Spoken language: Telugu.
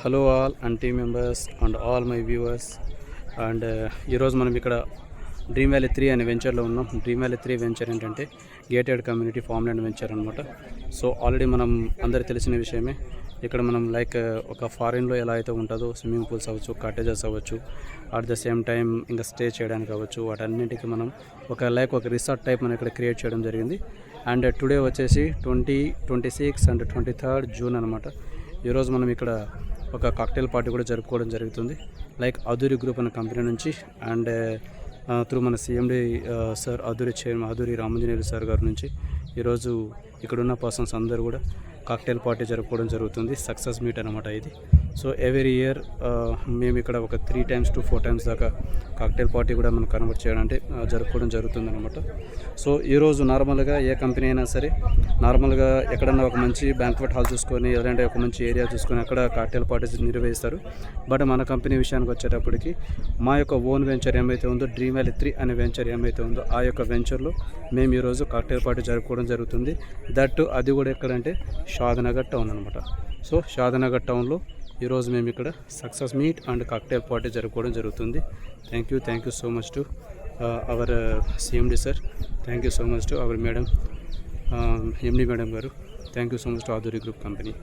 Hello all and team members and all my viewers and ఈరోజు మనం ఇక్కడ డ్రీమ్ వ్యాలీ 3 అనే వెంచర్లో ఉన్నాం. డ్రీమ్ వ్యాలీ 3 వెంచర్ ఏంటంటే gated community farm land venture అనమాట. సో ఆల్రెడీ మనం అందరికి తెలిసిన విషయమే. ఇక్కడ మనం లైక్ ఒక ఫారిన్లో ఎలా అయితే ఉంటుందో స్విమ్మింగ్ పూల్స్ అవ్వచ్చు, కాటేజెస్ అవ్వచ్చు, అట్ ద సేమ్ టైం ఇంకా స్టే చేయడానికి అవ్వచ్చు, వాటన్నింటికి మనం ఒక రిసార్ట్ టైప్ మనం ఇక్కడ క్రియేట్ చేయడం జరిగింది. అండ్ టుడే వచ్చేసి 26 అండ్ 23 జూన్ అనమాట. ఈరోజు మనం ఇక్కడ ఒక కాక్టైల్ పార్టీ కూడా జరుపుకోవడం జరుగుతుంది. లైక్ అధూరి గ్రూప్ అనే కంపెనీ నుంచి అండ్ త్రూ మన CMD sir Adhuri Ramanjaneyulu sir గారి నుంచి ఈరోజు ఇక్కడున్న పర్సన్స్ అందరూ కూడా కాక్టైల్ పార్టీ జరుపుకోవడం జరుగుతుంది. సక్సెస్ మీట్ అనమాట ఇది. సో ఎవ్రీ ఇయర్ మేము ఇక్కడ ఒక 3 times to 4 times దాకా కాక్టైల్ పార్టీ కూడా మనం కన్వర్ట్ చేయడం అంటే జరుపుకోవడం జరుగుతుంది అనమాట. సో ఈరోజు నార్మల్గా ఏ కంపెనీ అయినా సరే నార్మల్గా ఎక్కడన్నా ఒక మంచి బ్యాంక్వెట్ హాల్ చూసుకొని లేదంటే ఒక మంచి ఏరియా చూసుకొని అక్కడ కాక్టైల్ పార్టీస్ నిర్వహిస్తారు. బట్ మన కంపెనీ విషయానికి వచ్చేటప్పటికి మా యొక్క ఓన్ వెంచర్ ఏమైతే ఉందో డ్రీమ్ వ్యాలీ 3 అనే వెంచర్ ఏమైతే ఉందో ఆ యొక్క వెంచర్లో మేము ఈరోజు కాక్టైల్ పార్టీ జరుపుకోవడం జరుగుతుంది. అది కూడా ఎక్కడంటే షాద్నగర్ టౌన్ అనమాట. సో షాద్నగర్ టౌన్లో ఈరోజు మేము ఇక్కడ success meet and cocktail party జరుపుకోవడం జరుగుతుంది. Thank you so much to our CMD sir. Thank you so much to our madam MD madam గారు. Thank you so much to Adhuri group company.